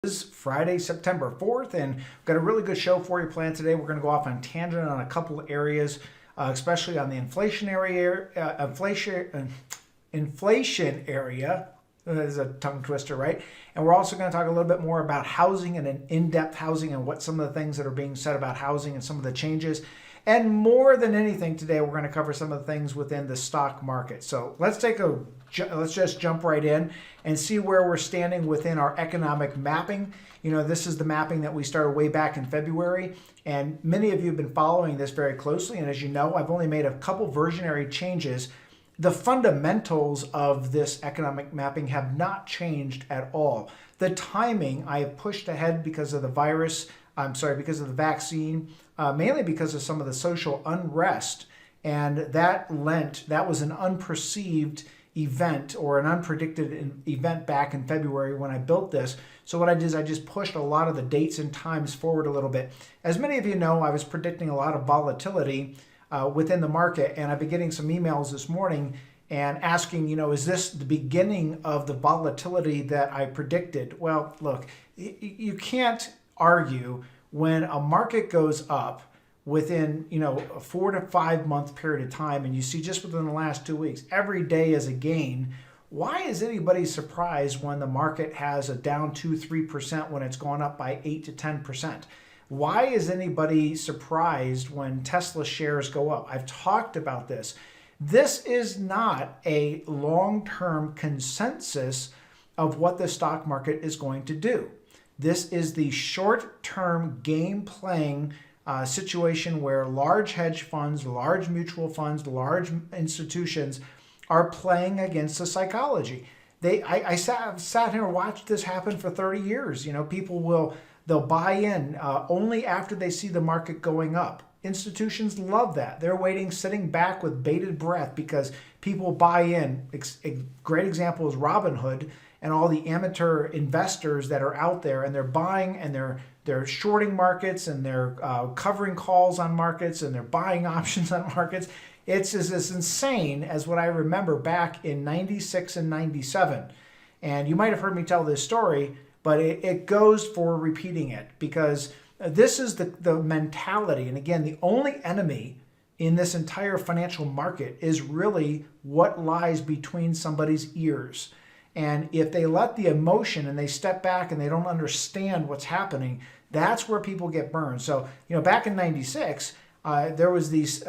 Is Friday, September 4th, and we've got a really good show for you planned today. We're going to go off on tangent on a couple of areas, especially on the inflation area. Inflation area. That is a tongue twister, right? And we're also going to talk a little bit more about housing and an in-depth housing and what some of the things that are being said about housing and some of the changes. And more than anything today, we're going to cover some of the things within the stock market. So let's just jump right in and see where we're standing within our economic mapping. You know, this is the mapping that we started way back in February, and many of you have been following this very closely. And as you know, I've only made a couple versionary changes. The fundamentals of this economic mapping have not changed at all. The timing I have pushed ahead because of the because of the vaccine, mainly because of some of the social unrest. And that was an unperceived event or an unpredicted event back in February when I built this. So what I did is I just pushed a lot of the dates and times forward a little bit. As many of you know, I was predicting a lot of volatility within the market, and I've been getting some emails this morning and asking, is this the beginning of the volatility that I predicted? Well, look, you can't argue when a market goes up within a 4 to 5 month period of time, and you see just within the last 2 weeks every day is a gain. Why is anybody surprised when the market has a down 2-3% when it's gone up by 8 to 10%? Why is anybody surprised when Tesla shares go up? I've talked about this. This is not a long-term consensus of what the stock market is going to do. This is the short-term game playing situation where large hedge funds, large mutual funds, large institutions are playing against the psychology. I sat here and watched this happen for 30 years. They'll buy in only after they see the market going up. Institutions love that. They're waiting, sitting back with bated breath because people buy in. A great example is Robinhood and all the amateur investors that are out there, and they're buying and they're shorting markets, and they're covering calls on markets, and they're buying options on markets. It's as insane as what I remember back in 96 and 97. And you might have heard me tell this story, but it goes for repeating it because this is the mentality. And again, the only enemy in this entire financial market is really what lies between somebody's ears. And if they let the emotion and they step back and they don't understand what's happening, that's where people get burned. So, back in 96, there was these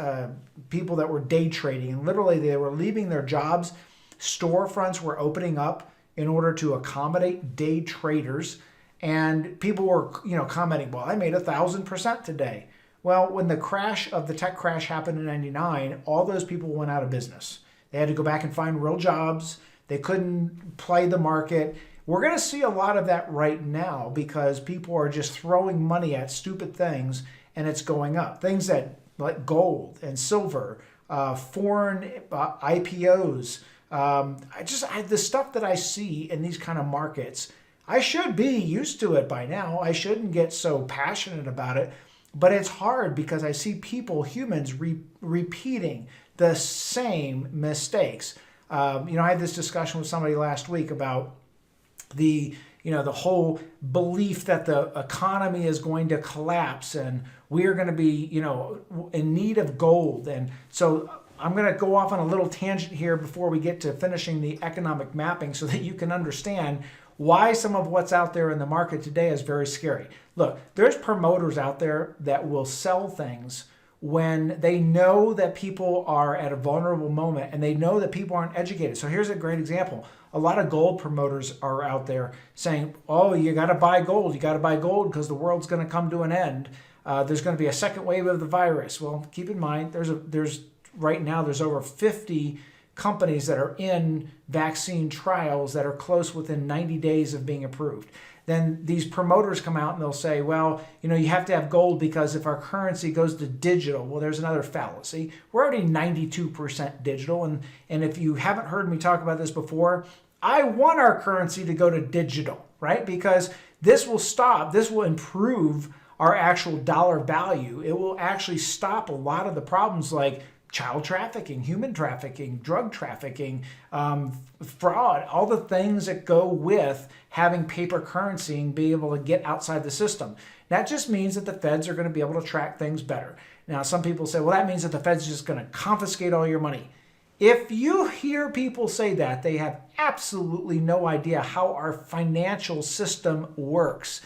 people that were day trading, and literally they were leaving their jobs. Storefronts were opening up in order to accommodate day traders. And people were, commenting, well, I made 1,000% today. Well, when the tech crash happened in 99, all those people went out of business. They had to go back and find real jobs. They couldn't play the market. We're going to see a lot of that right now because people are just throwing money at stupid things and it's going up. Things that like gold and silver, foreign IPOs, the stuff that I see in these kind of markets, I should be used to it by now. I shouldn't get so passionate about it, but it's hard because I see humans repeating the same mistakes. I had this discussion with somebody last week about the whole belief that the economy is going to collapse and we're going to be, in need of gold. And so I'm going to go off on a little tangent here before we get to finishing the economic mapping so that you can understand why some of what's out there in the market today is very scary. Look, there's promoters out there that will sell things when they know that people are at a vulnerable moment and they know that people aren't educated. So here's a great example. A lot of gold promoters are out there saying, oh, you got to buy gold. You got to buy gold because the world's going to come to an end. There's going to be a second wave of the virus. Well, keep in mind, right now there's over 50 companies that are in vaccine trials that are close within 90 days of being approved. Then these promoters come out and they'll say, well, you have to have gold because if our currency goes to digital, well, there's another fallacy. We're already 92% digital. And if you haven't heard me talk about this before, I want our currency to go to digital, right? Because this will improve our actual dollar value. It will actually stop a lot of the problems like child trafficking, human trafficking, drug trafficking, fraud, all the things that go with having paper currency and be able to get outside the system. That just means that the feds are going to be able to track things better. Now, some people say, well, that means that the feds are just going to confiscate all your money. If you hear people say that, they have absolutely no idea how our financial system works.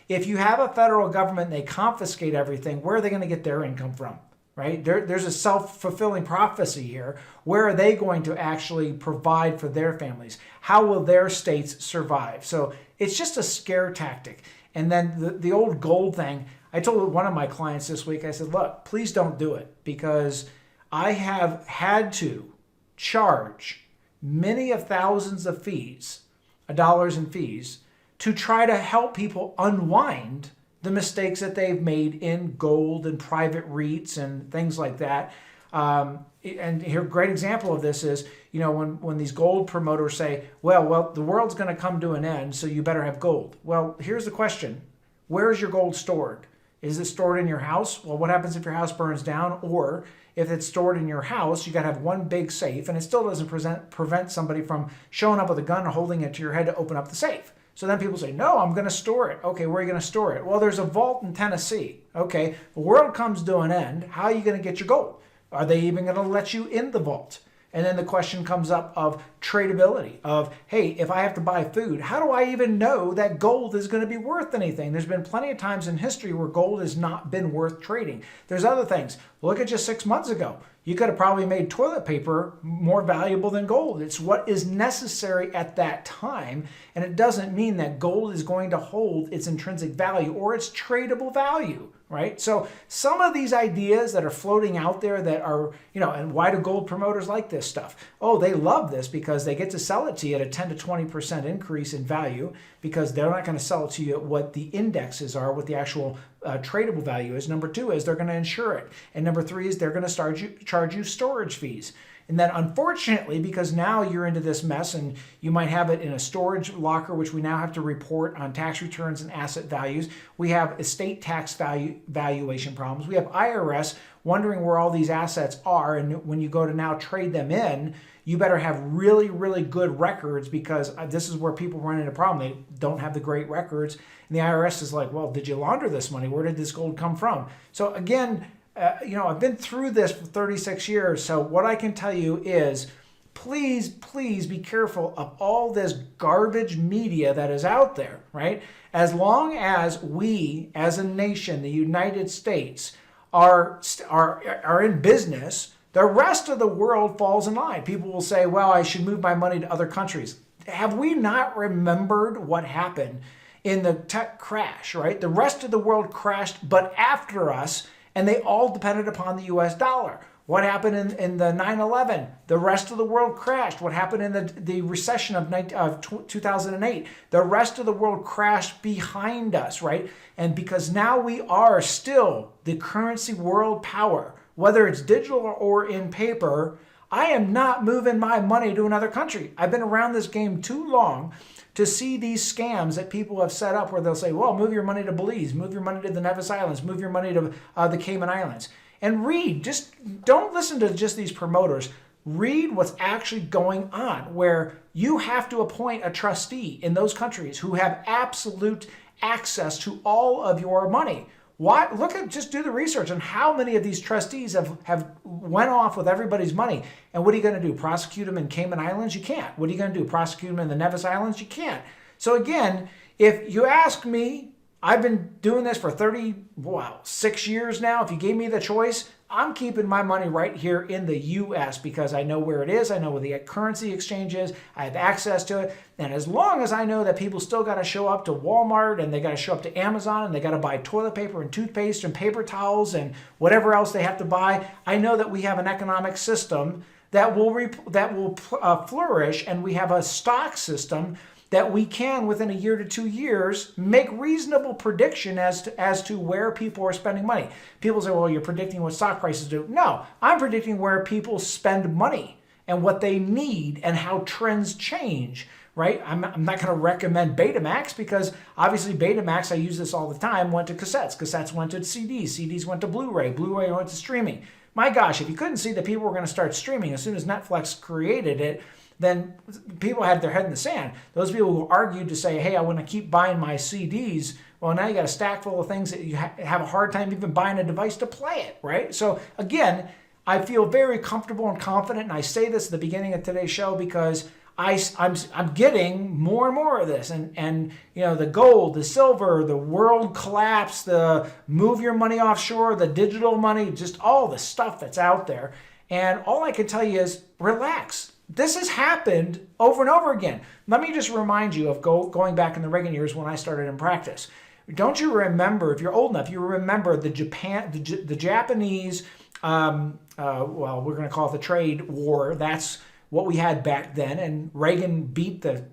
If you have a federal government and they confiscate everything, where are they going to get their income from? Right? There's a self-fulfilling prophecy here. Where are they going to actually provide for their families? How will their states survive? So it's just a scare tactic. And then the old gold thing, I told one of my clients this week, I said, look, please don't do it, because I have had to charge many of thousands of dollars in fees to try to help people unwind the mistakes that they've made in gold and private REITs and things like that. And here, a great example of this is, when these gold promoters say, well, the world's going to come to an end, so you better have gold. Well, here's the question. Where is your gold stored? Is it stored in your house? Well, what happens if your house burns down? Or if it's stored in your house, you got to have one big safe, and it still doesn't prevent somebody from showing up with a gun and holding it to your head to open up the safe. So then people say, no, I'm going to store it. Okay, where are you going to store it? Well, there's a vault in Tennessee. Okay, the world comes to an end. How are you going to get your gold? Are they even going to let you in the vault? And then the question comes up of tradability, of, hey, if I have to buy food, how do I even know that gold is going to be worth anything? There's been plenty of times in history where gold has not been worth trading. There's other things. Look at just 6 months ago. You could have probably made toilet paper more valuable than gold. It's what is necessary at that time, and it doesn't mean that gold is going to hold its intrinsic value or its tradable value, right? So some of these ideas that are floating out there that are, and why do gold promoters like this stuff? Oh, they love this because they get to sell it to you at a 10 to 20% increase in value, because they're not going to sell it to you at what the indexes are, what the actual tradable value is. Number two is they're going to insure it. And number three is they're going to charge you storage fees. And then unfortunately, because now you're into this mess and you might have it in a storage locker, which we now have to report on tax returns and asset values. We have estate tax valuation problems. We have IRS wondering where all these assets are. And when you go to now trade them in, you better have really, really good records, because this is where people run into a problem. They don't have the great records. And the IRS is like, well, did you launder this money? Where did this gold come from? So again, I've been through this for 36 years. So what I can tell you is, please, please be careful of all this garbage media that is out there, right? As long as we, as a nation, the United States, are in business, the rest of the world falls in line. People will say, well, I should move my money to other countries. Have we not remembered what happened in the tech crash, right? The rest of the world crashed, but after us, and they all depended upon the US dollar. What happened in the 9/11? The rest of the world crashed. What happened in the recession of 2008? The rest of the world crashed behind us, right? And because now we are still the currency world power, whether it's digital or in paper, I am not moving my money to another country. I've been around this game too long to see these scams that people have set up where they'll say, well, move your money to Belize, move your money to the Nevis Islands, move your money to the Cayman Islands. And read, just don't listen to just these promoters. Read what's actually going on, where you have to appoint a trustee in those countries who have absolute access to all of your money. Why? Just do the research on how many of these trustees have went off with everybody's money. And what are you going to do? prosecute them in Cayman Islands? You can't. What are you going to do? Prosecute them in the Nevis Islands? You can't. So again, if you ask me, I've been doing this for 6 years now. If you gave me the choice, I'm keeping my money right here in the U.S. because I know where it is. I know where the currency exchange is. I have access to it. And as long as I know that people still got to show up to Walmart and they got to show up to Amazon and they got to buy toilet paper and toothpaste and paper towels and whatever else they have to buy, I know that we have an economic system that will flourish, and we have a stock system that we can, within a year to 2 years, make reasonable prediction as to where people are spending money. People say, well, you're predicting what stock prices do. No, I'm predicting where people spend money and what they need and how trends change, right? I'm not going to recommend Betamax, because obviously Betamax, I use this all the time, went to cassettes. Cassettes went to CDs. CDs went to Blu-ray. Blu-ray went to streaming. my gosh, if you couldn't see that people were going to start streaming as soon as Netflix created it, then people had their head in the sand. Those people who argued to say, hey, I want to keep buying my CDs, well, now you got a stack full of things that you have a hard time even buying a device to play it, right? So again, I feel very comfortable and confident, and I say this at the beginning of today's show because I'm getting more and more of this, and you know, the gold, the silver, the world collapse, the move your money offshore, the digital money, just all the stuff that's out there. And all I can tell you is relax. This has happened over and over again. Let me just remind you of going back in the Reagan years when I started in practice. Don't you remember, if you're old enough, you remember the Japanese, well, we're going to call it the trade war. That's what we had back then. And Reagan beat the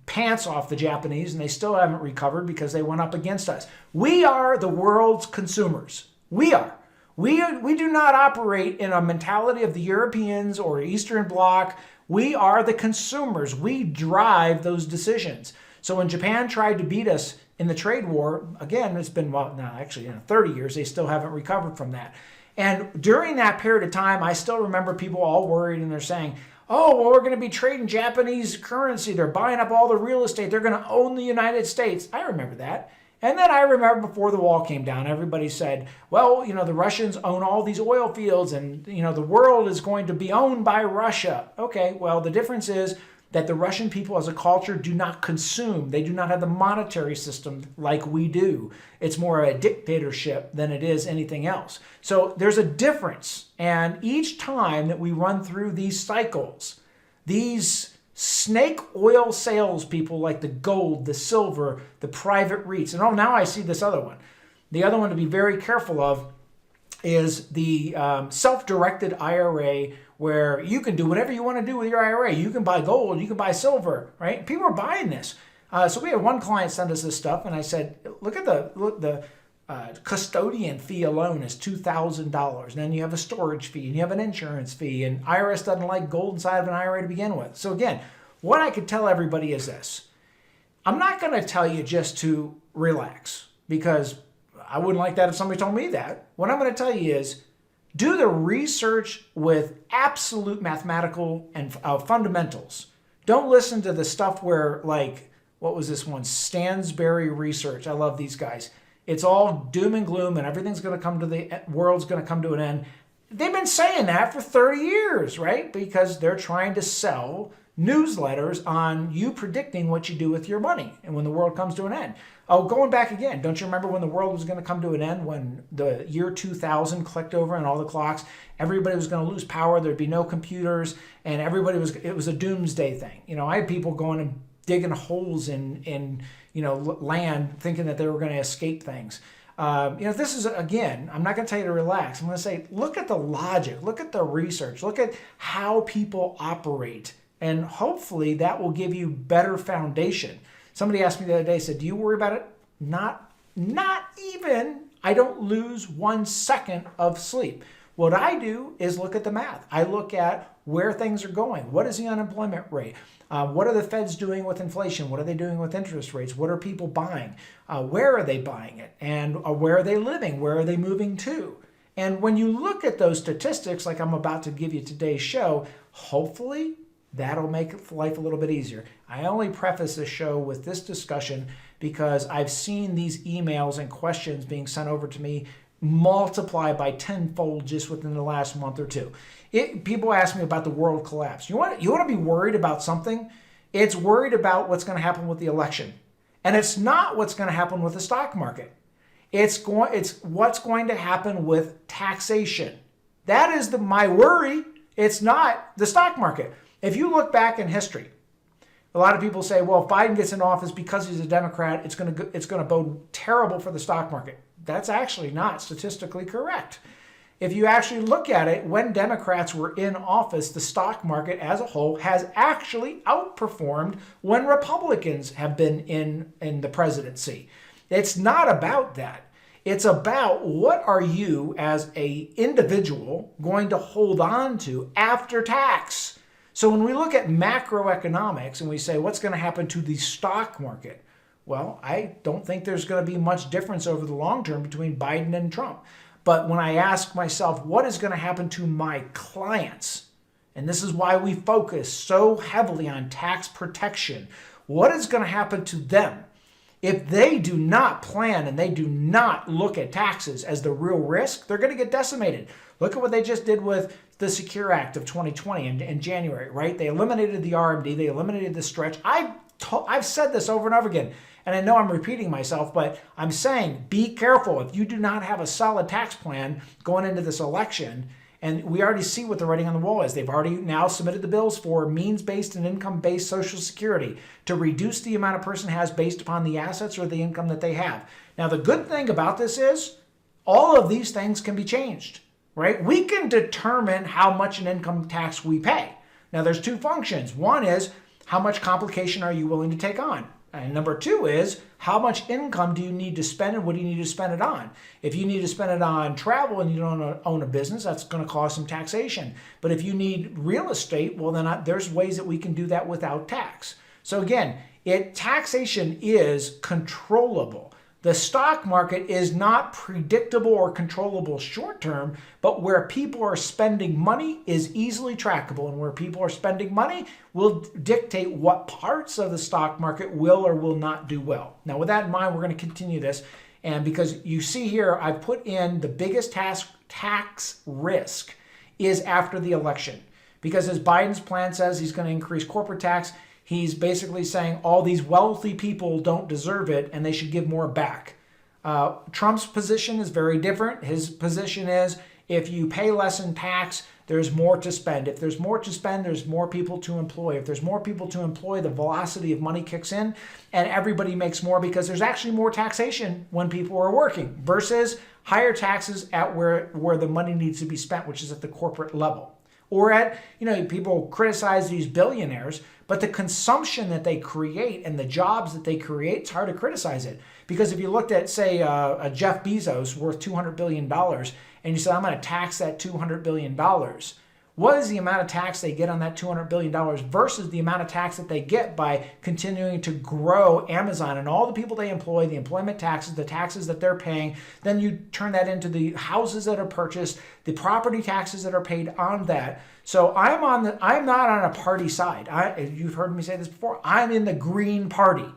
pants off the Japanese, and they still haven't recovered because they went up against us. We are the world's consumers. We are. We do not operate in a mentality of the Europeans or Eastern Bloc. We are the consumers. We drive those decisions. So when Japan tried to beat us in the trade war, again, it's been, well, no, actually, 30 years, they still haven't recovered from that. And during that period of time, I still remember people all worried, and they're saying, oh, well, we're going to be trading Japanese currency. They're buying up all the real estate. They're going to own the United States. I remember that. And then I remember before the wall came down, everybody said, well, you know, the Russians own all these oil fields, and, you know, the world is going to be owned by Russia. Okay, well, the difference is that the Russian people as a culture do not consume. They do not have the monetary system like we do. It's more a dictatorship than it is anything else. So there's a difference. And each time that we run through these cycles, these snake oil salespeople like the gold, the silver, the private REITs, and oh, now I see this other one. The other one to be very careful of is the self-directed IRA, where you can do whatever you want to do with your IRA. You can buy gold, you can buy silver, right? People are buying this. So we had one client send us this stuff, and I said, look at the custodian fee alone is $2,000. And then you have a storage fee, and you have an insurance fee, and IRS doesn't like gold inside of an IRA to begin with. So again, what I could tell everybody is this. I'm not going to tell you just to relax, because I wouldn't like that if somebody told me that. What I'm going to tell you is do the research with absolute mathematical and fundamentals. Don't listen to the stuff where, like, what was this one? Stansberry Research. I love these guys. It's all doom and gloom, and everything's going to come to the world's going to come to an end. They've been saying that for 30 years, right? Because they're trying to sell newsletters on you predicting what you do with your money and when the world comes to an end. Oh, going back again, don't you remember when the world was going to come to an end, when the year 2000 clicked over and all the clocks, everybody was going to lose power, there'd be no computers, and it was a doomsday thing. You know, I had people going and digging holes in land, thinking that they were going to escape things. This is, again, I'm not going to tell you to relax. I'm going to say, look at the logic, look at the research, look at how people operate, and hopefully that will give you better foundation. Somebody asked me the other day, said, do you worry about it? Not even. I don't lose 1 second of sleep. What I do is look at the math. I look at where things are going. What is the unemployment rate? What are the feds doing with inflation? What are they doing with interest rates? What are people buying? Where are they buying it? And where are they living? Where are they moving to? And when you look at those statistics, like I'm about to give you today's show, hopefully that'll make life a little bit easier. I only preface this show with this discussion because I've seen these emails and questions being sent over to me multiply by tenfold just within the last month or two. People ask me about the world collapse. You want to be worried about something? It's worried about what's going to happen with the election. And it's not what's going to happen with the stock market. It's what's going to happen with taxation. That is my worry. It's not the stock market. If you look back in history, a lot of people say, well, if Biden gets in office because he's a Democrat, it's going to bode terrible for the stock market. That's actually not statistically correct. If you actually look at it, when Democrats were in office, the stock market as a whole has actually outperformed when Republicans have been in the presidency. It's not about that. It's about what are you as an individual going to hold on to after tax. So when we look at macroeconomics and we say, what's going to happen to the stock market? Well, I don't think there's going to be much difference over the long term between Biden and Trump. But when I ask myself, what is going to happen to my clients? And this is why we focus so heavily on tax protection. What is going to happen to them? If they do not plan and they do not look at taxes as the real risk, they're going to get decimated. Look at what they just did with the Secure Act of 2020 in January, right? They eliminated the RMD. They eliminated the stretch. I've said this over and over again, and I know I'm repeating myself, but I'm saying be careful. If you do not have a solid tax plan going into this election, and we already see what the writing on the wall is. They've already now submitted the bills for means-based and income-based Social Security to reduce the amount a person has based upon the assets or the income that they have. Now, the good thing about this is all of these things can be changed, right? We can determine how much an income tax we pay. Now, there's two functions. One is how much complication are you willing to take on? And number two is how much income do you need to spend and what do you need to spend it on? If you need to spend it on travel and you don't own a business, that's going to cause some taxation. But if you need real estate, well, then there's ways that we can do that without tax. So again, taxation is controllable. The stock market is not predictable or controllable short term, but where people are spending money is easily trackable, and where people are spending money will dictate what parts of the stock market will or will not do well. Now, with that in mind, we're going to continue this, and because you see here, I've put in the biggest tax risk is after the election, because as Biden's plan says, he's going to increase corporate tax. He's basically saying all these wealthy people don't deserve it and they should give more back. Trump's position is very different. His position is if you pay less in tax, there's more to spend. If there's more to spend, there's more people to employ. If there's more people to employ, the velocity of money kicks in and everybody makes more because there's actually more taxation when people are working versus higher taxes at where the money needs to be spent, which is at the corporate level. Or at, people criticize these billionaires, but the consumption that they create and the jobs that they create, it's hard to criticize it. Because if you looked at, say, a Jeff Bezos worth $200 billion, and you said, I'm going to tax that $200 billion, what is the amount of tax they get on that $200 billion versus the amount of tax that they get by continuing to grow Amazon and all the people they employ, the employment taxes, the taxes that they're paying. Then you turn that into the houses that are purchased, the property taxes that are paid on that. So I'm not on a party side. You've heard me say this before. I'm in the Green Party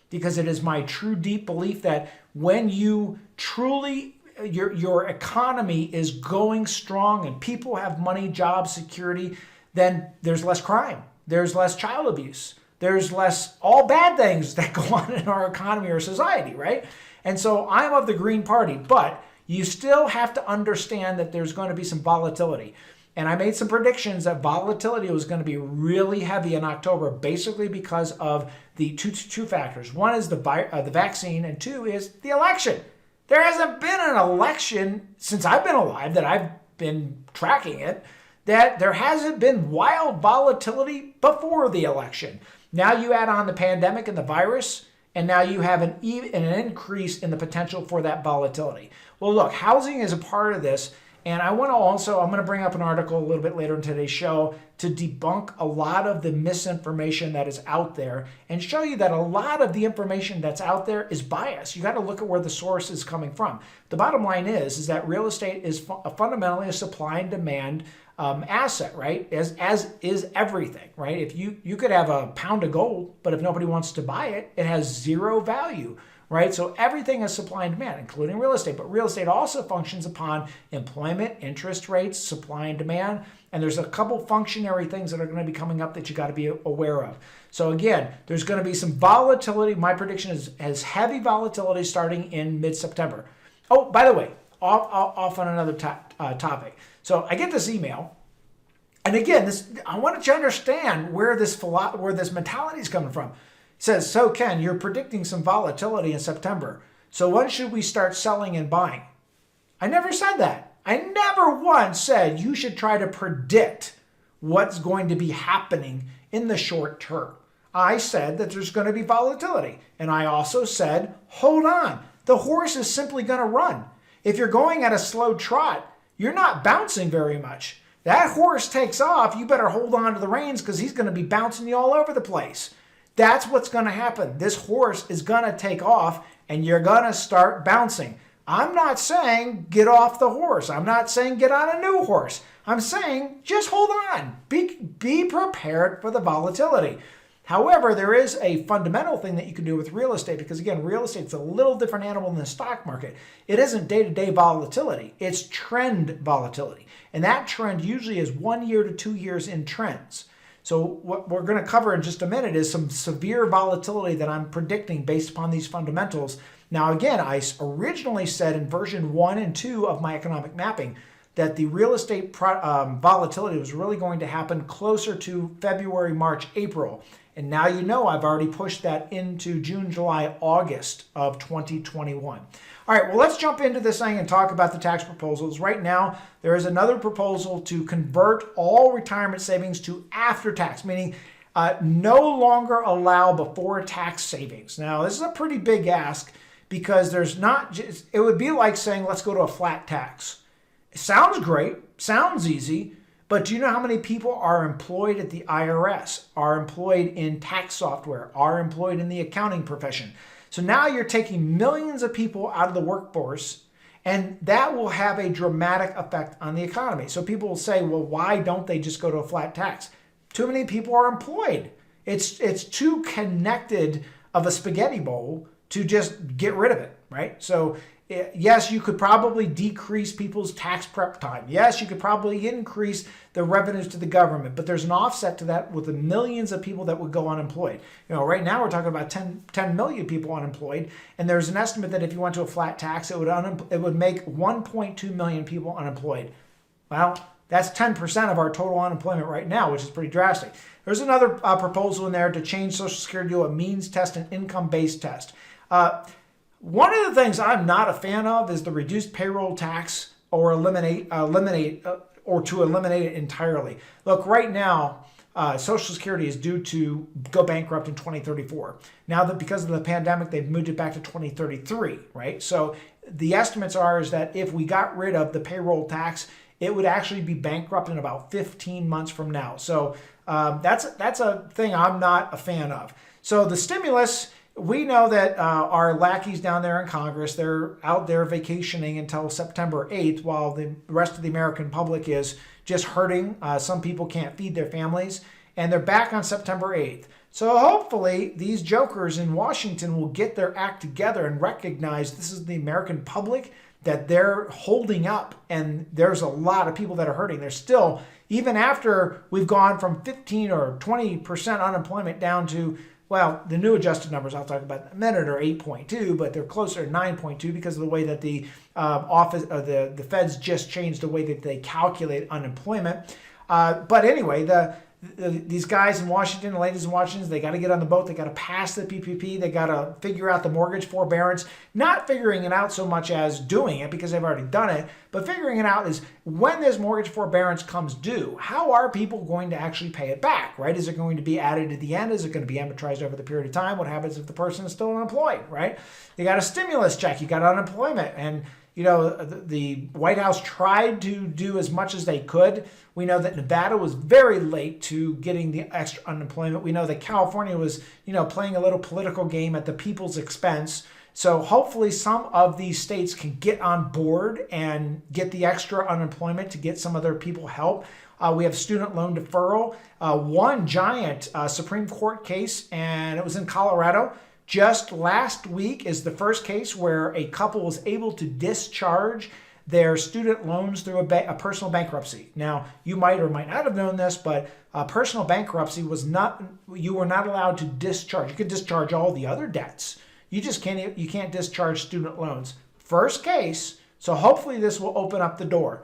because it is my true deep belief that when you truly your economy is going strong and people have money, job security, then there's less crime. There's less child abuse. There's less all bad things that go on in our economy or society, right? And so I'm of the Green Party, but you still have to understand that there's going to be some volatility. And I made some predictions that volatility was going to be really heavy in October, basically because of the two factors. One is the vaccine, and two is the election. There hasn't been an election since I've been alive that I've been tracking it, that there hasn't been wild volatility before the election. Now you add on the pandemic and the virus, and now you have an increase in the potential for that volatility. Well, look, housing is a part of this. And I'm going to bring up an article a little bit later in today's show to debunk a lot of the misinformation that is out there and show you that a lot of the information that's out there is biased. You got to look at where the source is coming from. The bottom line is that real estate is fundamentally a supply and demand asset, right? As is everything, right? If you could have a pound of gold, but if nobody wants to buy it, it has zero value. Right? So everything is supply and demand, including real estate. But real estate also functions upon employment, interest rates, supply and demand. And there's a couple functionary things that are going to be coming up that you got to be aware of. So again, there's going to be some volatility. My prediction is heavy volatility starting in mid-September. Oh, by the way, off on another topic. So I get this email. And again, I wanted you to understand where this mentality is coming from. It says, so Ken, you're predicting some volatility in September. So when should we start selling and buying? I never said that. I never once said you should try to predict what's going to be happening in the short term. I said that there's going to be volatility. And I also said, hold on, the horse is simply going to run. If you're going at a slow trot, you're not bouncing very much. That horse takes off, you better hold on to the reins because he's going to be bouncing you all over the place. That's what's going to happen. This horse is going to take off and you're going to start bouncing. I'm not saying get off the horse. I'm not saying get on a new horse. I'm saying just hold on. Be prepared for the volatility. However, there is a fundamental thing that you can do with real estate because, again, real estate's a little different animal than the stock market. It isn't day-to-day volatility. It's trend volatility. And that trend usually is 1 year to 2 years in trends. So what we're going to cover in just a minute is some severe volatility that I'm predicting based upon these fundamentals. Now, again, I originally said in version 1 and 2 of my economic mapping that the real estate volatility was really going to happen closer to February, March, April. And now you know I've already pushed that into June, July, August of 2021. All right, well, let's jump into this thing and talk about the tax proposals. Right now, there is another proposal to convert all retirement savings to after-tax, meaning no longer allow before-tax savings. Now, this is a pretty big ask because there's not just, it would be like saying, let's go to a flat tax. It sounds great, sounds easy, but do you know how many people are employed at the IRS, are employed in tax software, are employed in the accounting profession? So now you're taking millions of people out of the workforce, and that will have a dramatic effect on the economy. So people will say, well, why don't they just go to a flat tax? Too many people are employed. It's too connected of a spaghetti bowl to just get rid of it, right? So yes, you could probably decrease people's tax prep time. Yes, you could probably increase the revenues to the government, but there's an offset to that with the millions of people that would go unemployed. You know, right now we're talking about 10 million people unemployed, and there's an estimate that if you went to a flat tax, it would make 1.2 million people unemployed. Well, that's 10% of our total unemployment right now, which is pretty drastic. There's another proposal in there to change Social Security to a means test and income-based test. One of the things I'm not a fan of is the reduced payroll tax or eliminate it entirely. Look, right now, Social Security is due to go bankrupt in 2034. Now that because of the pandemic, they've moved it back to 2033, right? So the estimates is that if we got rid of the payroll tax, it would actually be bankrupt in about 15 months from now. So that's a thing I'm not a fan of. So the stimulus, we know that our lackeys down there in Congress, they're out there vacationing until September 8th while the rest of the American public is just hurting. Some people can't feed their families, and they're back on September 8th. So hopefully these jokers in Washington will get their act together and recognize this is the American public that they're holding up, and there's a lot of people that are hurting. There's still, even after we've gone from 15 or 20% unemployment down to, well, the new adjusted numbers I'll talk about in a minute are 8.2, but they're closer to 9.2 because of the way that the the Feds just changed the way that they calculate unemployment. But anyway, these guys in Washington, the ladies in Washington, they got to get on the boat. They got to pass the PPP. They got to figure out the mortgage forbearance. Not figuring it out so much as doing it because they've already done it, but figuring it out is when this mortgage forbearance comes due, how are people going to actually pay it back, right? Is it going to be added at the end? Is it going to be amortized over the period of time? What happens if the person is still unemployed, right? You got a stimulus check. You got unemployment. And you know, the White House tried to do as much as they could. We know that Nevada was very late to getting the extra unemployment. We know that California was, playing a little political game at the people's expense. So hopefully some of these states can get on board and get the extra unemployment to get some of their people help. We have student loan deferral. One giant Supreme Court case, and it was in Colorado. Just last week is the first case where a couple was able to discharge their student loans through a personal bankruptcy. Now, you might or might not have known this, but personal bankruptcy you were not allowed to discharge. You could discharge all the other debts. You can't discharge student loans. First case, so hopefully this will open up the door.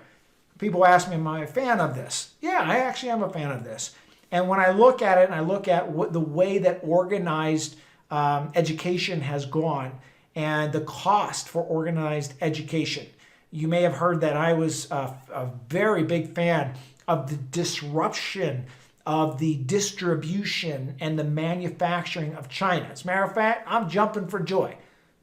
People ask me, am I a fan of this? Yeah, I actually am a fan of this. And when I look at it and I look at the way that organized education has gone and the cost for organized education. You may have heard that I was a very big fan of the disruption of the distribution and the manufacturing of China. As a matter of fact, I'm jumping for joy.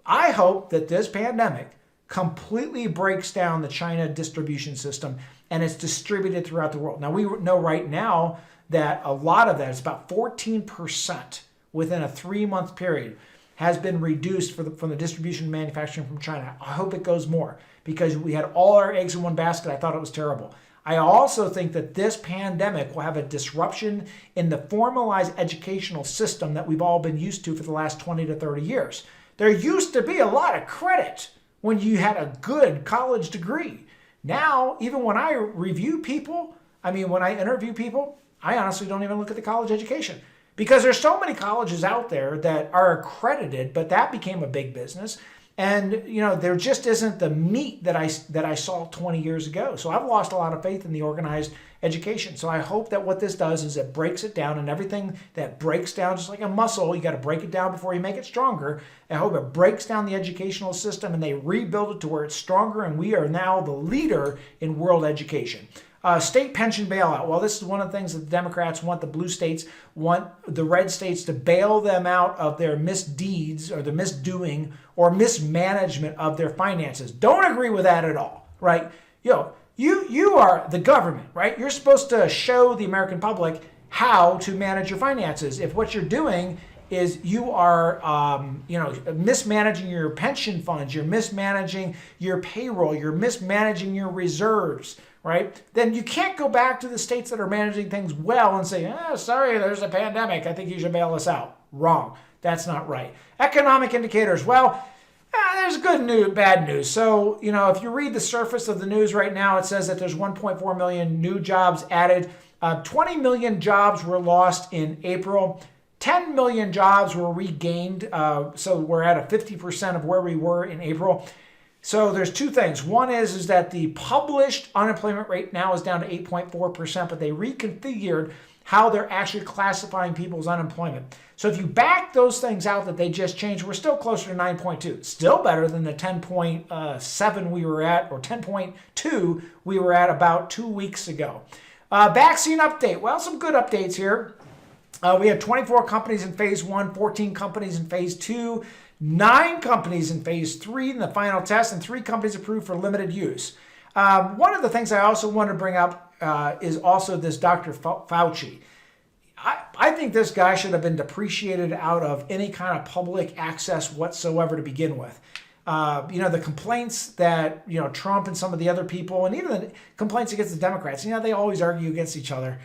I hope that this pandemic completely breaks down the China distribution system and it's distributed throughout the world. Now, we know right now that a lot of that is about 14% within a 3-month period has been reduced from the distribution and manufacturing from China. I hope it goes more because we had all our eggs in one basket. I thought it was terrible. I also think that this pandemic will have a disruption in the formalized educational system that we've all been used to for the last 20 to 30 years. There used to be a lot of credit when you had a good college degree. Now, even when I review people, when I interview people, I honestly don't even look at the college education because there's so many colleges out there that are accredited, but that became a big business. And, there just isn't the meat that I saw 20 years ago. So I've lost a lot of faith in the organized education. So I hope that what this does is it breaks it down, and everything that breaks down, just like a muscle, you got to break it down before you make it stronger. I hope it breaks down the educational system and they rebuild it to where it's stronger, and we are now the leader in world education. State pension bailout. Well, this is one of the things that the Democrats want. The blue states want the red states to bail them out of their misdeeds or the misdoing or mismanagement of their finances. Don't agree with that at all, right? You are the government, right? You're supposed to show the American public how to manage your finances. If what you're doing is you are, mismanaging your pension funds, you're mismanaging your payroll, you're mismanaging your reserves, right? Then you can't go back to the states that are managing things well and say, sorry, there's a pandemic. I think you should bail us out. Wrong. That's not right. Economic indicators. Well, there's good news, bad news. So, if you read the surface of the news right now, it says that there's 1.4 million new jobs added. 20 million jobs were lost in April. 10 million jobs were regained. So we're at a 50% of where we were in April. So there's two things. One is that the published unemployment rate now is down to 8.4%, but they reconfigured how they're actually classifying people's unemployment. So if you back those things out that they just changed, we're still closer to 9.2. Still better than the 10.7 we were at, or 10.2 we were at about 2 weeks ago. Vaccine update. Well, some good updates here. We had 24 companies in phase 1, 14 companies in phase 2, 9 companies in phase 3 in the final test, and 3 companies approved for limited use. One of the things I also want to bring up is also this Dr. Fauci. I think this guy should have been depreciated out of any kind of public access whatsoever to begin with. The complaints that, Trump and some of the other people, and even the complaints against the Democrats, they always argue against each other,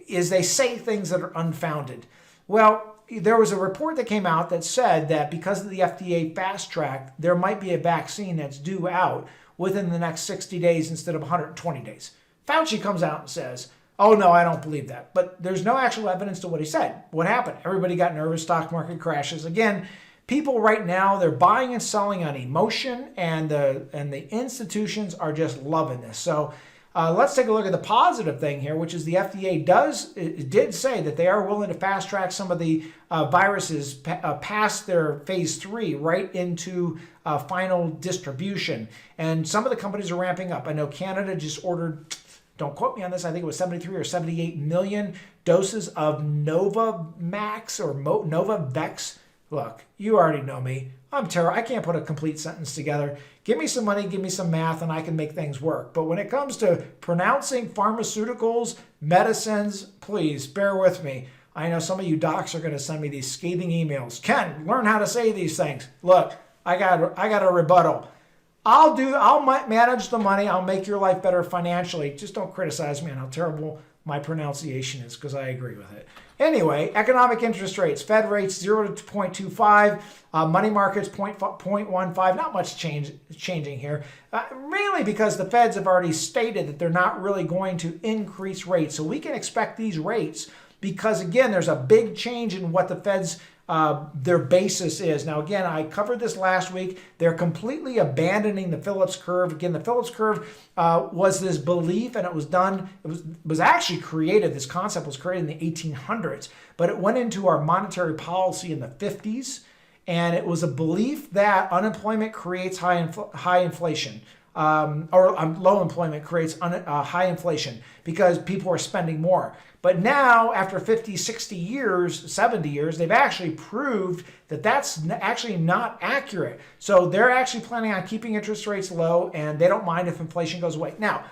is they say things that are unfounded. Well, there was a report that came out that said that because of the FDA fast track, there might be a vaccine that's due out within the next 60 days instead of 120 days. Fauci comes out and says, oh, no, I don't believe that. But there's no actual evidence to what he said. What happened? Everybody got nervous. Stock market crashes. Again, people right now, they're buying and selling on emotion, and the institutions are just loving this. So let's take a look at the positive thing here, which is the FDA did say that they are willing to fast track some of the viruses past their phase 3 right into final distribution. And some of the companies are ramping up. I know Canada just ordered, don't quote me on this, I think it was 73 or 78 million doses of Novavax or Novavax. Look, you already know me. I'm terrible. I can't put a complete sentence together. Give me some money, give me some math, and I can make things work. But when it comes to pronouncing pharmaceuticals, medicines, please bear with me. I know some of you docs are going to send me these scathing emails. Ken, learn how to say these things. Look, I got a rebuttal. I'll manage the money. I'll make your life better financially. Just don't criticize me on how terrible my pronunciation is, because I agree with it. Anyway, economic interest rates. Fed rates 0 to 0.25. Money markets 0.15. Not much changing here. Mainly because the Feds have already stated that they're not really going to increase rates. So we can expect these rates because, again, there's a big change in what the Fed's their basis is. Now, again, I covered this last week. They're completely abandoning the Phillips curve. Again, the Phillips curve was this belief, and it was actually created, this concept was created in the 1800s, but it went into our monetary policy in the 50s, and it was a belief that unemployment creates high inflation. Low employment creates high inflation because people are spending more. But now, after 50, 60 years, 70 years, they've actually proved that that's actually not accurate. So they're actually planning on keeping interest rates low, and they don't mind if inflation goes away. Now,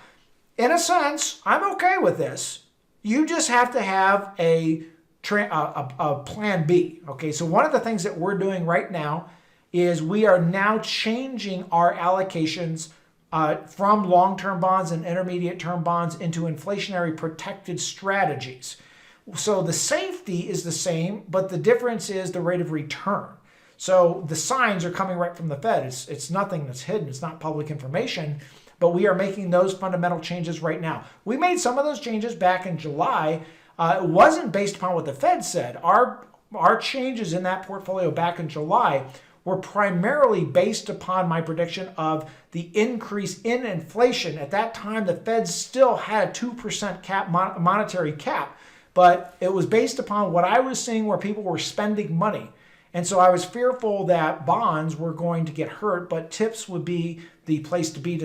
in a sense, I'm okay with this. You just have to have a a plan B. Okay, so one of the things that we're doing right now is we are now changing our allocations from long-term bonds and intermediate-term bonds into inflationary protected strategies. So the safety is the same, but the difference is the rate of return. So the signs are coming right from the Fed. It's nothing that's hidden. It's not public information, but we are making those fundamental changes right now. We made some of those changes back in July. It wasn't based upon what the Fed said. Our changes in that portfolio back in July were primarily based upon my prediction of the increase in inflation. At that time, the Fed still had a 2% cap, monetary cap, but it was based upon what I was seeing where people were spending money. And so I was fearful that bonds were going to get hurt, but tips would be the place to be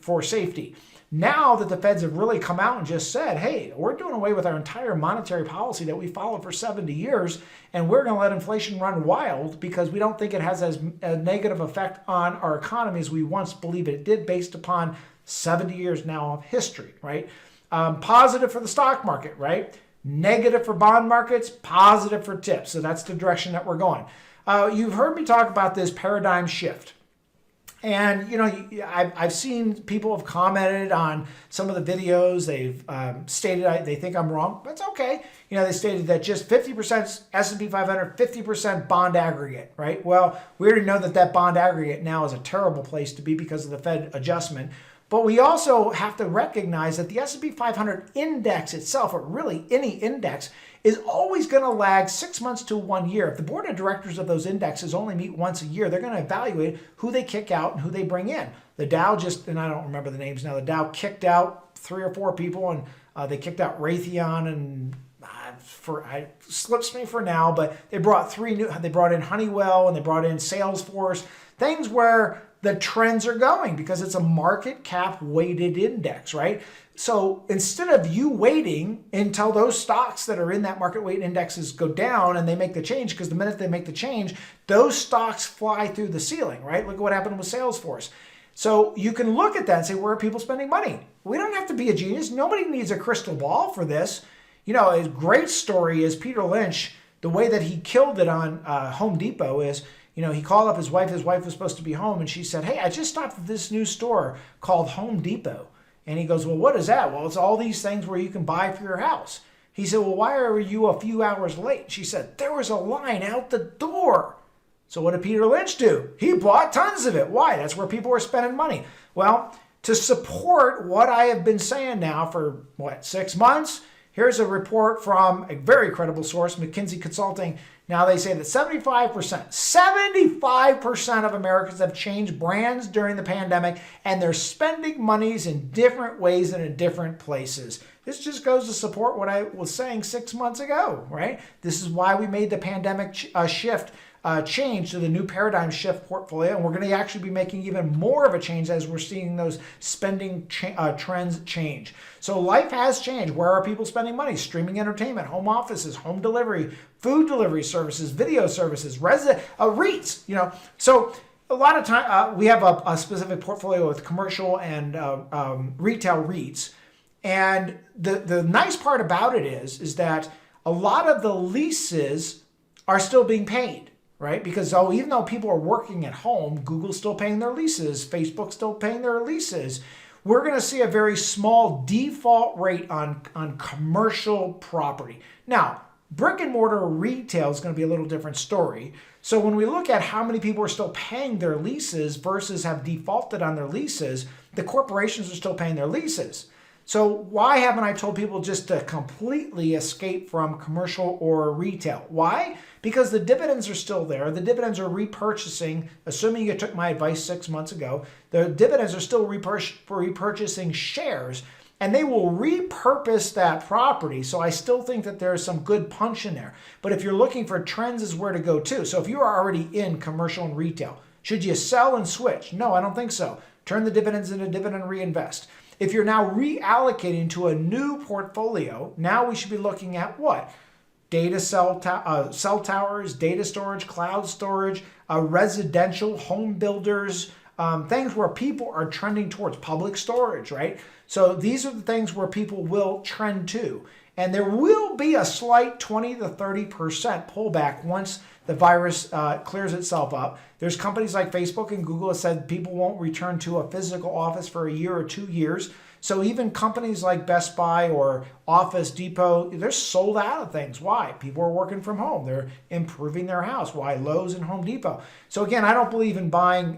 for safety. Now that the Feds have really come out and just said, hey, we're doing away with our entire monetary policy that we followed for 70 years, and we're going to let inflation run wild because we don't think it has as a negative effect on our economy as we once believed it did based upon 70 years now of history, right? Positive for the stock market, right? Negative for bond markets, positive for tips. So that's the direction that we're going. You've heard me talk about this paradigm shift. And, I've seen people have commented on some of the videos. They've stated they think I'm wrong. That's okay. They stated that just 50% S&P 500, 50% bond aggregate, right? Well, we already know that bond aggregate now is a terrible place to be because of the Fed adjustment. But we also have to recognize that the S&P 500 index itself, or really any index, is always going to lag 6 months to 1 year. If the board of directors of those indexes only meet once a year, they're going to evaluate who they kick out and who they bring in. The Dow and I don't remember the names now, the Dow kicked out 3 or 4 people, and they kicked out Raytheon, and it slips me for now, but they brought they brought in Honeywell, and they brought in Salesforce, things where the trends are going because it's a market cap weighted index, right? So instead of you waiting until those stocks that are in that market weight indexes go down and they make the change, because the minute they make the change, those stocks fly through the ceiling, right? Look at what happened with Salesforce. So you can look at that and say, where are people spending money? We don't have to be a genius. Nobody needs a crystal ball for this. A great story is Peter Lynch. The way that he killed it on Home Depot is, he called up his wife. His wife was supposed to be home, and she said, hey, I just stopped at this new store called Home Depot. And he goes, well, what is that? Well, it's all these things where you can buy for your house. He said, well, why are you a few hours late? She said, there was a line out the door. So what did Peter Lynch do? He bought tons of it. Why? That's where people were spending money. Well, to support what I have been saying now for, 6 months, here's a report from a very credible source, McKinsey Consulting. Now they say that 75% of Americans have changed brands during the pandemic, and they're spending monies in different ways and in different places. This just goes to support what I was saying 6 months ago, right? This is why we made the pandemic change to the new paradigm shift portfolio, and we're going to actually be making even more of a change as we're seeing those spending trends change. So life has changed. Where are people spending money? Streaming entertainment, home offices, home delivery, food delivery services, video services, REITs. So a lot of time we have a specific portfolio with commercial and retail REITs, and the nice part about it is that a lot of the leases are still being paid. Right? Because even though people are working at home, Google's still paying their leases, Facebook's still paying their leases, we're going to see a very small default rate on commercial property. Now, brick and mortar retail is going to be a little different story. So when we look at how many people are still paying their leases versus have defaulted on their leases, the corporations are still paying their leases. So why haven't I told people just to completely escape from commercial or retail? Why? Because the dividends are still there. The dividends are repurchasing, assuming you took my advice 6 months ago, the dividends are still repurchasing shares, and they will repurpose that property. So I still think that there's some good punch in there. But if you're looking for trends is where to go to. So if you are already in commercial and retail, should you sell and switch? No, I don't think so. Turn the dividends into dividend reinvest. If you're now reallocating to a new portfolio, now we should be looking at what? Data cell towers, data storage, cloud storage, residential home builders, things where people are trending towards public storage, right? So these are the things where people will trend to. And there will be a slight 20 to 30% pullback once the virus clears itself up. There's companies like Facebook and Google that said people won't return to a physical office for a year or 2 years. So even companies like Best Buy or Office Depot, they're sold out of things. Why? People are working from home. They're improving their house. Why? Lowe's and Home Depot. So again, I don't believe in buying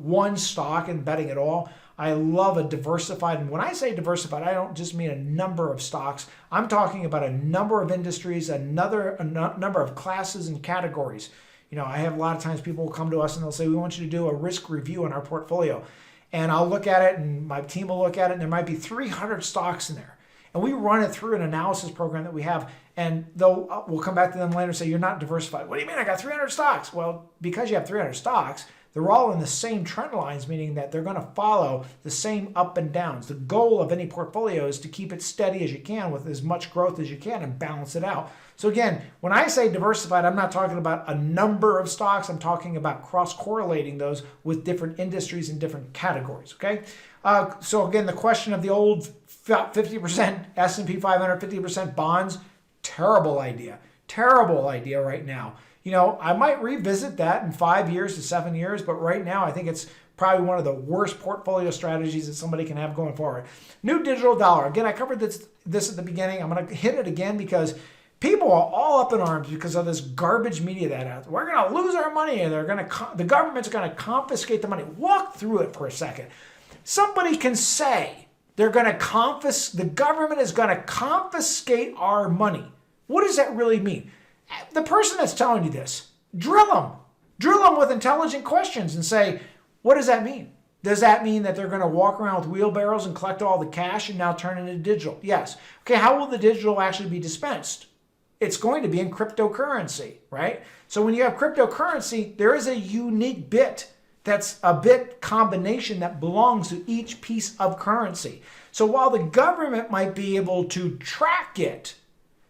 one stock and betting it all. I love a diversified, and when I say diversified, I don't just mean a number of stocks. I'm talking about a number of industries, a number of classes and categories. I have a lot of times people will come to us and they'll say, we want you to do a risk review on our portfolio. And I'll look at it and my team will look at it and there might be 300 stocks in there. And we run it through an analysis program that we have, and we'll come back to them later and say, you're not diversified. What do you mean I got 300 stocks? Well, because you have 300 stocks, they're all in the same trend lines, meaning that they're going to follow the same up and downs. The goal of any portfolio is to keep it steady as you can with as much growth as you can and balance it out. So again, when I say diversified, I'm not talking about a number of stocks. I'm talking about cross-correlating those with different industries and different categories, okay? So again, the question of the old 50% S&P 500, 50% bonds, terrible idea. Terrible idea right now. I might revisit that in 5 years to 7 years, but right now I think it's probably one of the worst portfolio strategies that somebody can have going forward. New digital dollar. Again, I covered this at the beginning. I'm going to hit it again because people are all up in arms because of this garbage media that has. We're going to lose our money, and the government's going to confiscate the money. Walk through it for a second. Somebody can say the government is going to confiscate our money. What does that really mean? The person that's telling you this, drill them with intelligent questions and say, what does that mean? Does that mean that they're going to walk around with wheelbarrows and collect all the cash and now turn it into digital? Yes. Okay, how will the digital actually be dispensed? It's going to be in cryptocurrency, right? So when you have cryptocurrency, there is a unique bit that's a bit combination that belongs to each piece of currency. So while the government might be able to track it,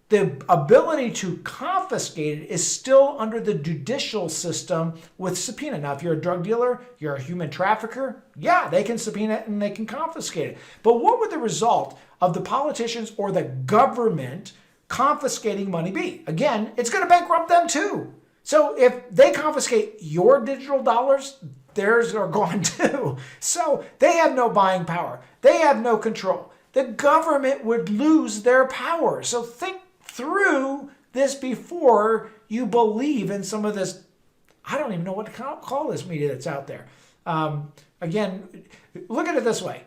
the ability to confiscate it is still under the judicial system with subpoena. Now, if you're a drug dealer, you're a human trafficker, yeah, they can subpoena it and they can confiscate it. But what would the result of the politicians or the government confiscating money be? Again, it's going to bankrupt them too. So if they confiscate your digital dollars, theirs are gone too. So they have no buying power. They have no control. The government would lose their power. So think through this before you believe in some of this. I don't even know what to call this media that's out there. Again, look at it this way.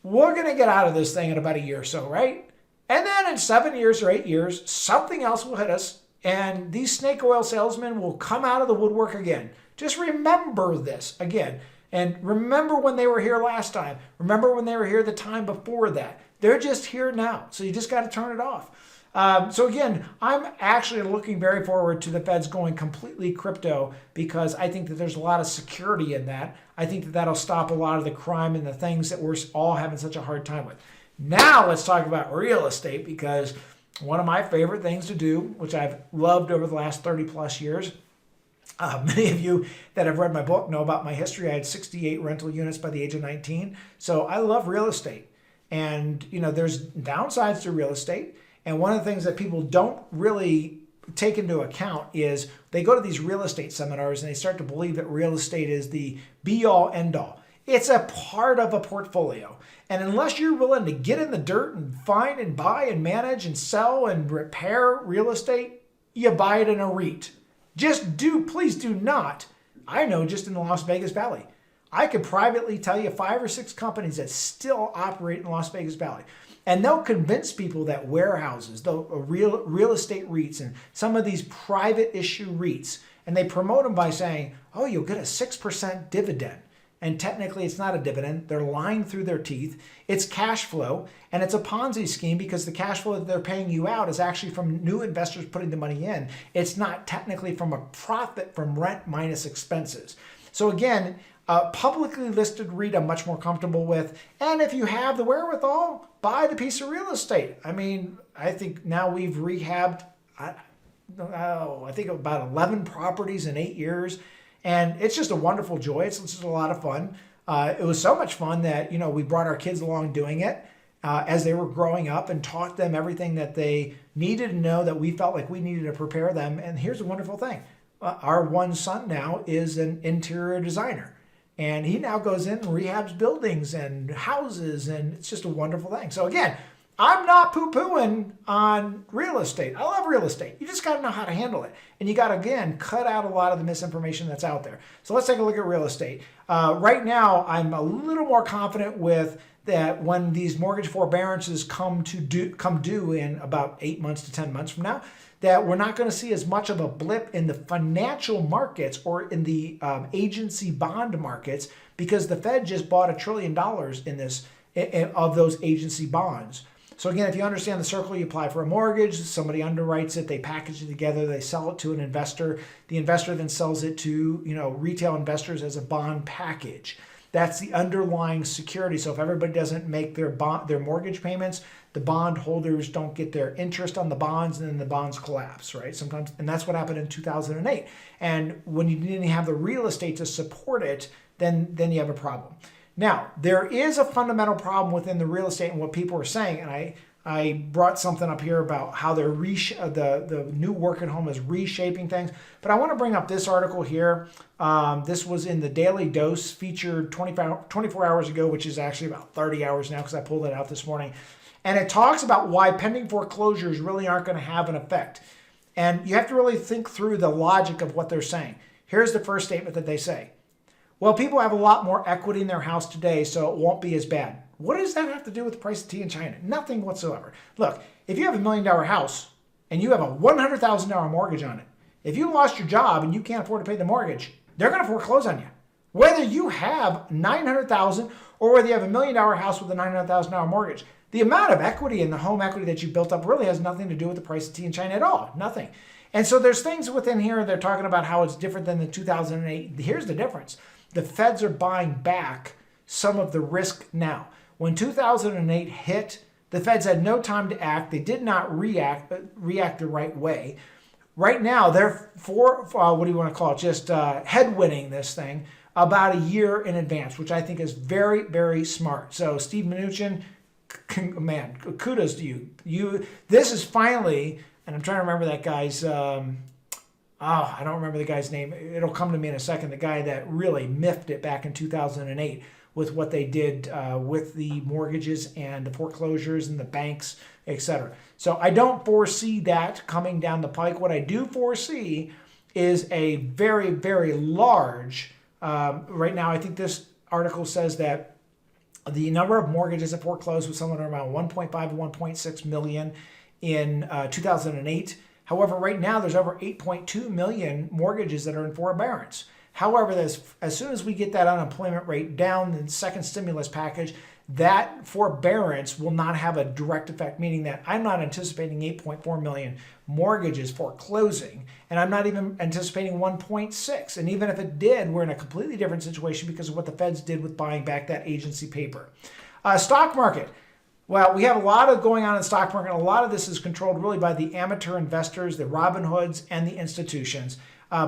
We're going to get out of this thing in about a year or so, right? And then in 7 years or 8 years, something else will hit us, and these snake oil salesmen will come out of the woodwork again. Just remember this again. And remember when they were here last time. Remember when they were here the time before that. They're just here now. So you just got to turn it off. So again, I'm actually looking very forward to the Feds going completely crypto because I think that there's a lot of security in that. I think that that'll stop a lot of the crime and the things that we're all having such a hard time with. Now let's talk about real estate, because one of my favorite things to do, which I've loved over the last 30 plus years. Many of you that have read my book know about my history. I had 68 rental units by the age of 19. So I love real estate. And, there's downsides to real estate. And one of the things that people don't really take into account is they go to these real estate seminars and they start to believe that real estate is the be-all, end-all. It's a part of a portfolio. And unless you're willing to get in the dirt and find and buy and manage and sell and repair real estate, you buy it in a REIT. Please do not. I know just in the Las Vegas Valley, I could privately tell you 5 or 6 companies that still operate in Las Vegas Valley. And they'll convince people that warehouses, the real estate REITs, and some of these private issue REITs, and they promote them by saying, oh, you'll get a 6% dividend. And technically it's not a dividend. They're lying through their teeth. It's cash flow, and it's a Ponzi scheme because the cash flow that they're paying you out is actually from new investors putting the money in. It's not technically from a profit from rent minus expenses. So again, a publicly listed REIT I'm much more comfortable with. And if you have the wherewithal, buy the piece of real estate. I mean, I think now we've rehabbed, I think about 11 properties in 8 years. And it's just a wonderful joy. It's just a lot of fun. It was so much fun that, we brought our kids along doing it. as they were growing up and taught them everything that they needed to know that we felt like we needed to prepare them. And here's a wonderful thing. Our one son now is an interior designer. And he now goes in and rehabs buildings and houses, and it's just a wonderful thing. So again, I'm not poo-pooing on real estate. I love real estate. You just got to know how to handle it. And you got to, again, cut out a lot of the misinformation that's out there. So let's take a look at real estate. Right now, I'm a little more confident with that when these mortgage forbearances come due in about 8 months to 10 months from now, that we're not going to see as much of a blip in the financial markets or in the agency bond markets, because the Fed just bought $1 trillion in this of those agency bonds. So again, if you understand the circle, you apply for a mortgage, somebody underwrites it, they package it together, they sell it to an investor. The investor then sells it to, retail investors as a bond package. That's the underlying security. So if everybody doesn't make their mortgage payments, the bond holders don't get their interest on the bonds, and then the bonds collapse, right? Sometimes, and that's what happened in 2008. And when you didn't have the real estate to support it, then you have a problem. Now, there is a fundamental problem within the real estate and what people are saying, and I brought something up here about how they're the new work at home is reshaping things. But I want to bring up this article here. This was in the Daily Dose, featured 24 hours ago, which is actually about 30 hours now because I pulled it out this morning. And it talks about why pending foreclosures really aren't going to have an effect. And you have to really think through the logic of what they're saying. Here's the first statement that they say. Well, people have a lot more equity in their house today, so it won't be as bad. What does that have to do with the price of tea in China? Nothing whatsoever. Look, if you have $1 million house and you have a $100,000 mortgage on it, if you lost your job and you can't afford to pay the mortgage, they're going to foreclose on you. Whether you have $900,000 or whether you have $1 million house with a $900,000 mortgage, the amount of equity in the home equity that you built up really has nothing to do with the price of tea in China at all. Nothing. And so there's things within here they're talking about how it's different than the 2008. Here's the difference. The feds are buying back some of the risk now. When 2008 hit, the feds had no time to act. They did not react the right way. Right now, they're what do you want to call it? Just headwinning this thing about a year in advance, which I think is very, very smart. So Steve Mnuchin, man, kudos to you. This is finally, and I'm trying to remember that guy's. I don't remember the guy's name. It'll come to me in a second. The guy that really miffed it back in 2008 with what they did with the mortgages and the foreclosures and the banks, etc. So I don't foresee that coming down the pike. What I do foresee is a very, very large, right now I think this article says that the number of mortgages that foreclosed was somewhere around 1.5 to 1.6 million in 2008. However, right now there's over 8.2 million mortgages that are in forbearance. However, as soon as we get that unemployment rate down, the second stimulus package, that forbearance will not have a direct effect, meaning that I'm not anticipating 8.4 million mortgages foreclosing, and I'm not even anticipating 1.6. And even if it did, we're in a completely different situation because of what the feds did with buying back that agency paper. Stock market. Well, we have a lot of going on in the stock market. A lot of this is controlled really by the amateur investors, the Robin Hoods, and the institutions.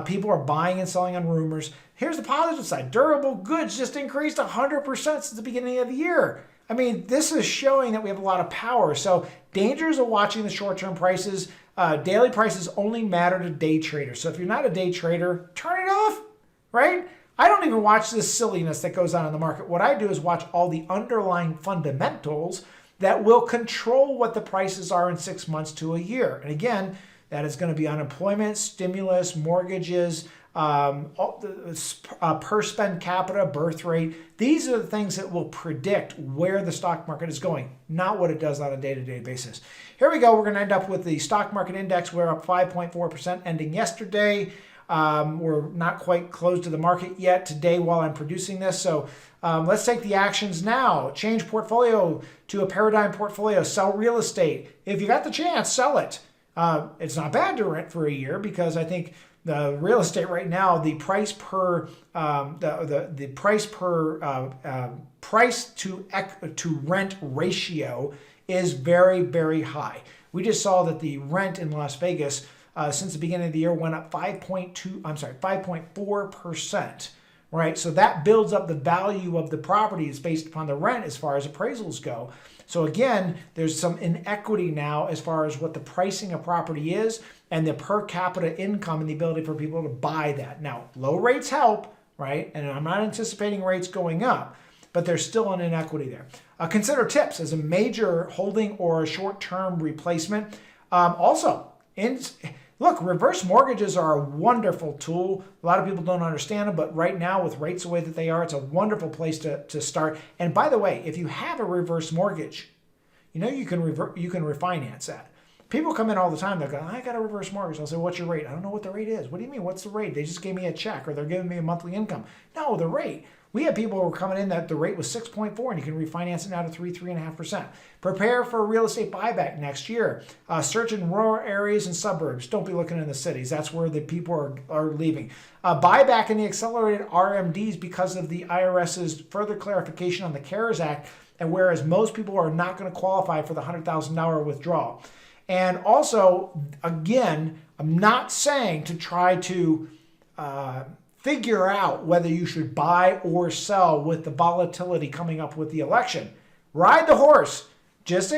People are buying and selling on rumors. Here's the positive side. Durable goods just increased 100% since the beginning of the year. I mean, this is showing that we have a lot of power. So dangers of watching the short-term prices. Daily prices only matter to day traders. So if you're not a day trader, turn it off, right? I don't even watch this silliness that goes on in the market. What I do is watch all the underlying fundamentals that will control what the prices are in 6 months to a year. And again, that is going to be unemployment, stimulus, mortgages, per spend capita, birth rate. These are the things that will predict where the stock market is going, not what it does on a day-to-day basis. Here we go. We're going to end up with the stock market index. We're up 5.4% ending yesterday. We're not quite close to the market yet today while I'm producing this. So let's take the actions now. Change portfolio to a paradigm portfolio. Sell real estate. If you got the chance, sell it. It's not bad to rent for a year because I think the real estate right now, the price per price to rent ratio is very, very high. We just saw that the rent in Las Vegas since the beginning of the year went up 5.4%. Right, so that builds up the value of the properties based upon the rent as far as appraisals go. So again, there's some inequity now as far as what the pricing of property is and the per capita income and the ability for people to buy that. Now, low rates help, right? And I'm not anticipating rates going up, but there's still an inequity there. Consider tips as a major holding or a short-term replacement. Look, reverse mortgages are a wonderful tool. A lot of people don't understand them, but right now with rates the way that they are, it's a wonderful place to start. And by the way, if you have a reverse mortgage, you know you can refinance that. People come in all the time, they'll go, I got a reverse mortgage. I'll say, what's your rate? I don't know what the rate is. What do you mean, what's the rate? They just gave me a check or they're giving me a monthly income. No, the rate. We had people who were coming in that the rate was 6.4 and you can refinance it now to 3.5%. Prepare for a real estate buyback next year. Search in rural areas and suburbs. Don't be looking in the cities. That's where the people are leaving. Buyback in the accelerated RMDs because of the IRS's further clarification on the CARES Act, and whereas most people are not going to qualify for the $100,000 withdrawal. And also, again, I'm not saying to try to figure out whether you should buy or sell with the volatility coming up with the election. Ride the horse. Just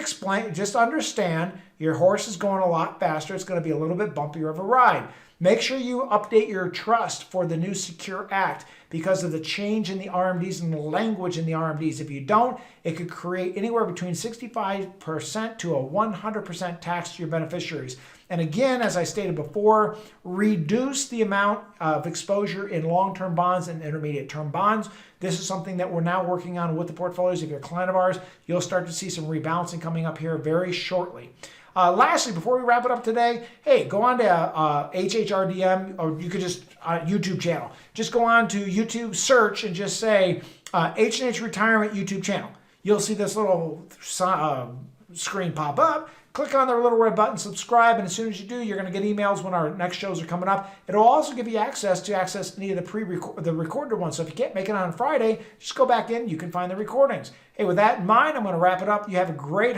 understand your horse is going a lot faster. It's going to be a little bit bumpier of a ride. Make sure you update your trust for the new Secure Act because of the change in the RMDs and the language in the RMDs. If you don't, it could create anywhere between 65% to a 100% tax to your beneficiaries. And again, as I stated before, reduce the amount of exposure in long-term bonds and intermediate-term bonds. This is something that we're now working on with the portfolios. If you're a client of ours, you'll start to see some rebalancing coming up here very shortly. Lastly, before we wrap it up today, hey, go on to HHRDM, or you could just YouTube channel. Just go on to YouTube, search, and just say H&H Retirement YouTube channel. You'll see this little screen pop up. Click on the little red button, subscribe, and as soon as you do, you're going to get emails when our next shows are coming up. It'll also give you access to any of the recorded ones. So if you can't make it on Friday, just go back in. You can find the recordings. Hey, with that in mind, I'm going to wrap it up. You have a great